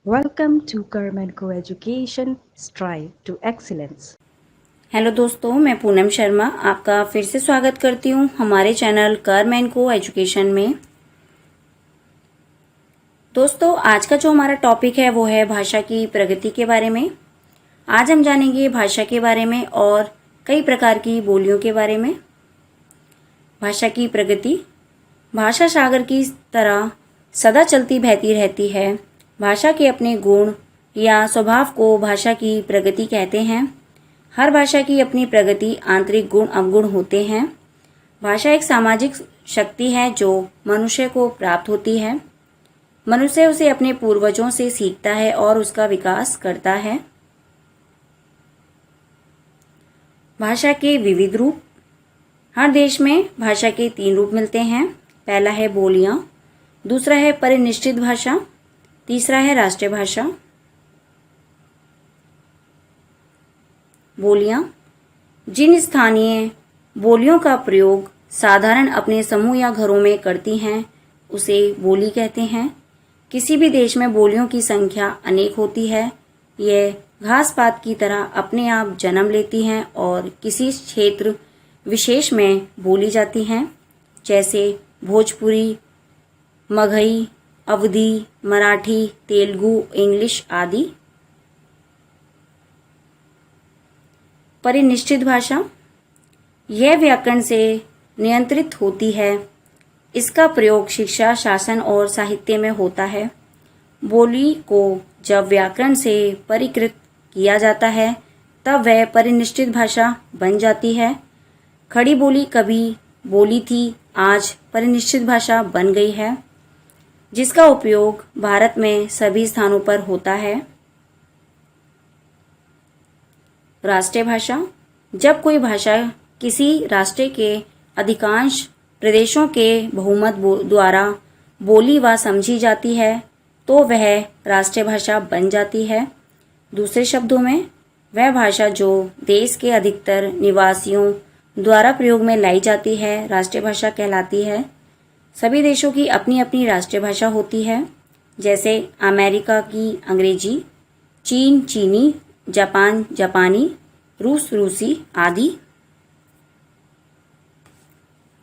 Welcome to Carmen Co-Education Strive to Excellence। Hello दोस्तों, मैं पूनम शर्मा आपका फिर से स्वागत करती हूँ हमारे चैनल करमैन को एजुकेशन में। दोस्तों, आज का जो हमारा टॉपिक है वो है भाषा की प्रगति के बारे में। आज हम जानेंगे भाषा के बारे में और कई प्रकार की बोलियों के बारे में। भाषा की प्रगति भाषा सागर की तरह सदा चलती बहती रहती है। भाषा के अपने गुण या स्वभाव को भाषा की प्रगति कहते हैं। हर भाषा की अपनी प्रगति, आंतरिक गुण अवगुण होते हैं। भाषा एक सामाजिक शक्ति है जो मनुष्य को प्राप्त होती है। मनुष्य उसे अपने पूर्वजों से सीखता है और उसका विकास करता है। भाषा के विविध रूप। हर देश में भाषा के 3 रूप मिलते हैं। पहला है बोलियां, दूसरा है परिनिष्ठित भाषा, तीसरा है राष्ट्रीय भाषा। बोलियां जिन स्थानीय बोलियों का प्रयोग साधारण अपने समूह या घरों में करती हैं उसे बोली कहते हैं। किसी भी देश में बोलियों की संख्या अनेक होती है। यह घास पात की तरह अपने आप जन्म लेती हैं और किसी क्षेत्र विशेष में बोली जाती हैं, जैसे भोजपुरी, मगही, अवधी, मराठी, तेलुगु, इंग्लिश आदि। परिनिष्ठित भाषा यह व्याकरण से नियंत्रित होती है। इसका प्रयोग शिक्षा, शासन और साहित्य में होता है। बोली को जब व्याकरण से परिकृत किया जाता है तब वह परिनिष्ठित भाषा बन जाती है। खड़ी बोली कभी बोली थी, आज परिनिष्ठित भाषा बन गई है, जिसका उपयोग भारत में सभी स्थानों पर होता है। राष्ट्रीय भाषा जब कोई भाषा किसी राष्ट्र के अधिकांश प्रदेशों के बहुमत द्वारा बोली व समझी जाती है तो वह राष्ट्रीय भाषा बन जाती है। दूसरे शब्दों में, वह भाषा जो देश के अधिकतर निवासियों द्वारा प्रयोग में लाई जाती है राष्ट्रीय भाषा कहलाती है। सभी देशों की अपनी अपनी राष्ट्रीय भाषा होती है, जैसे अमेरिका की अंग्रेजी, चीन चीनी, जापान जापानी, रूस रूसी आदि।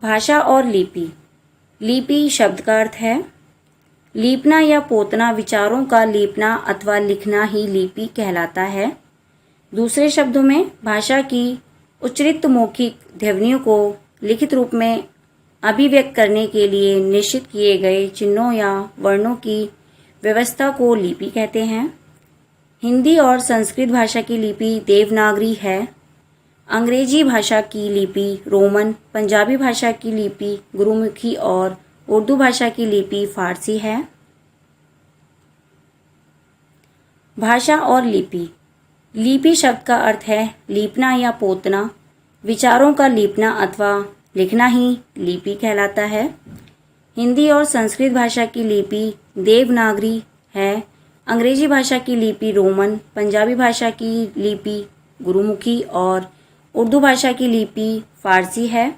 भाषा और लिपि। लिपि शब्द का अर्थ है लीपना या पोतना। विचारों का लीपना अथवा लिखना ही लिपि कहलाता है। दूसरे शब्दों में, भाषा की उच्चरित मौखिक ध्वनियों को लिखित रूप में अभिव्यक्त करने के लिए निश्चित किए गए चिन्हों या वर्णों की व्यवस्था को लिपि कहते हैं। हिंदी और संस्कृत भाषा की लिपि देवनागरी है। अंग्रेजी भाषा की लिपि रोमन, पंजाबी भाषा की लिपि गुरुमुखी और उर्दू भाषा की लिपि फारसी है। भाषा और लिपि। लिपि शब्द का अर्थ है लीपना या पोतना। विचारों का लीपना अथवा लिखना ही लिपि कहलाता है। हिंदी और संस्कृत भाषा की लिपि देवनागरी है। अंग्रेजी भाषा की लिपि रोमन, पंजाबी भाषा की लिपि गुरुमुखी और उर्दू भाषा की लिपि फारसी है।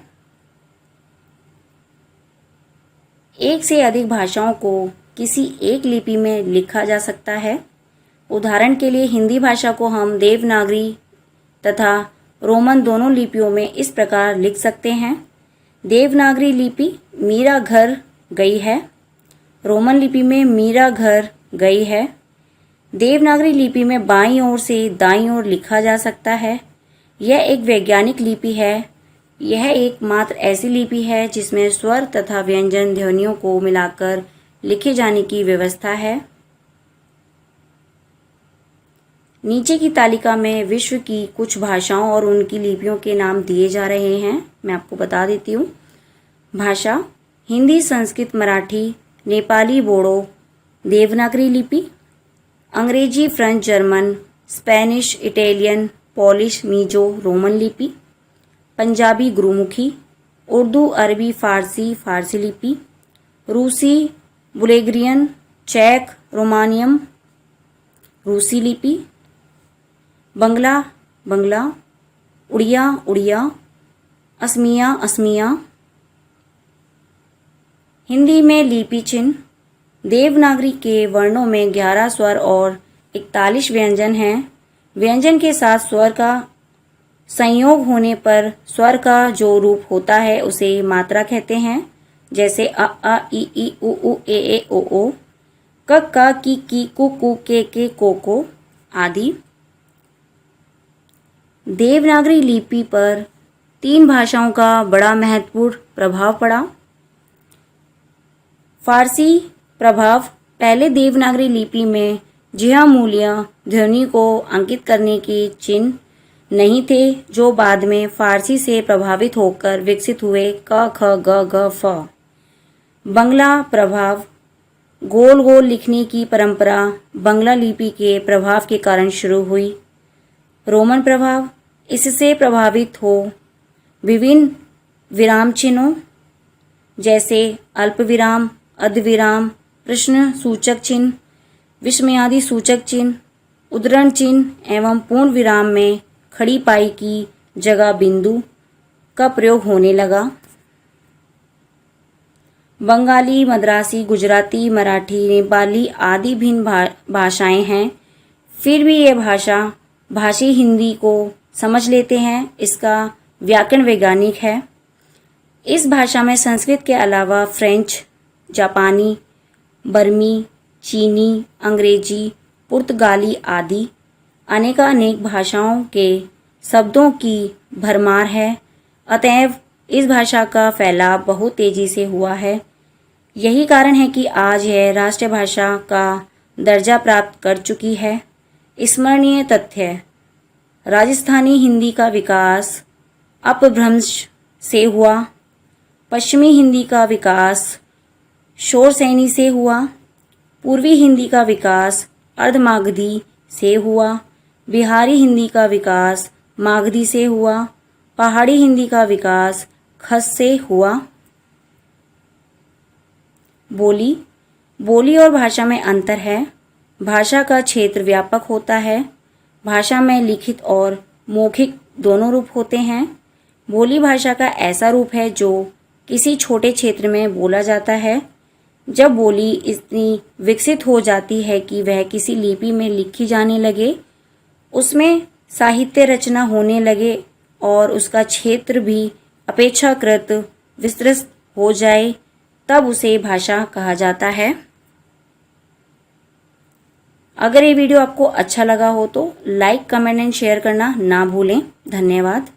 एक से अधिक भाषाओं को किसी एक लिपि में लिखा जा सकता है। उदाहरण के लिए हिंदी भाषा को हम देवनागरी तथा रोमन दोनों लिपियों में इस प्रकार लिख सकते हैं। देवनागरी लिपि मीरा घर गई है, रोमन लिपि में मीरा घर गई है। देवनागरी लिपि में बाईं ओर से दाईं ओर लिखा जा सकता है। यह एक वैज्ञानिक लिपि है। यह एकमात्र ऐसी लिपि है जिसमें स्वर तथा व्यंजन ध्वनियों को मिलाकर लिखे जाने की व्यवस्था है। नीचे की तालिका में विश्व की कुछ भाषाओं और उनकी लिपियों के नाम दिए जा रहे हैं। मैं आपको बता देती हूँ। भाषा हिंदी, संस्कृत, मराठी, नेपाली, बोडो, देवनागरी लिपि। Angrezi, French, German, Spanish, Italian, Polish, Mizo, Roman लिपि। पंजाबी गुरुमुखी। उर्दू, अरबी, फारसी, फारसी लिपि। रूसी, बुल्गेरियन, चेक, रोमानियम, रूसी लिपि। बंगला, बंगला। उड़िया, उड़िया। असमिया, असमिया। हिंदी में लिपि चिन्ह देवनागरी के वर्णों में 11 स्वर और 41 व्यंजन हैं। व्यंजन के साथ स्वर का संयोग होने पर स्वर का जो रूप होता है उसे मात्रा कहते हैं, जैसे अ ई उ ए ओ, क की कु के को आदि। देवनागरी लिपि पर 3 भाषाओं का बड़ा महत्वपूर्ण प्रभाव पड़ा। फारसी प्रभाव। पहले देवनागरी लिपि में जिह्वा मूल्य ध्वनि को अंकित करने के चिन्ह नहीं थे, जो बाद में फारसी से प्रभावित होकर विकसित हुए क ख ग घ फ। बंगला प्रभाव। गोल गोल लिखने की परंपरा बंगला लिपि के प्रभाव के कारण शुरू हुई। रोमन प्रभाव। इससे प्रभावित हो विभिन्न विराम चिन्हों जैसे अल्पविराम, अर्धविराम, प्रश्न सूचक चिन्ह, विस्मयादि सूचक चिन्ह, उद्धरण चिन्ह एवं पूर्ण विराम में खड़ी पाई की जगह बिंदु का प्रयोग होने लगा। बंगाली, मद्रासी, गुजराती, मराठी, नेपाली आदि भिन्न भाषाएं हैं, फिर भी ये भाषी हिंदी को समझ लेते हैं। इसका व्याकरण वैज्ञानिक है। इस भाषा में संस्कृत के अलावा फ्रेंच, जापानी, बर्मी, चीनी, अंग्रेजी, पुर्तगाली आदि अनेक भाषाओं के शब्दों की भरमार है। अतएव इस भाषा का फैलाव बहुत तेजी से हुआ है। यही कारण है कि आज यह राष्ट्रीय भाषा का दर्जा प्राप्त कर चुकी है। स्मरणीय तथ्य: राजस्थानी हिंदी का विकास अपभ्रंश से हुआ। पश्चिमी हिंदी का विकास शोरसेनी से हुआ। पूर्वी हिंदी का विकास अर्धमागधी से हुआ। बिहारी हिंदी का विकास मागधी से हुआ। पहाड़ी हिंदी का विकास खस से हुआ। बोली और भाषा में अंतर है। भाषा का क्षेत्र व्यापक होता है। भाषा में लिखित और मौखिक दोनों रूप होते हैं। बोली भाषा का ऐसा रूप है जो किसी छोटे क्षेत्र में बोला जाता है। जब बोली इतनी विकसित हो जाती है कि वह किसी लिपि में लिखी जाने लगे, उसमें साहित्य रचना होने लगे और उसका क्षेत्र भी अपेक्षाकृत विस्तृत हो जाए, तब उसे भाषा कहा जाता है। अगर ये वीडियो आपको अच्छा लगा हो तो लाइक, कमेंट एंड शेयर करना ना भूलें। धन्यवाद।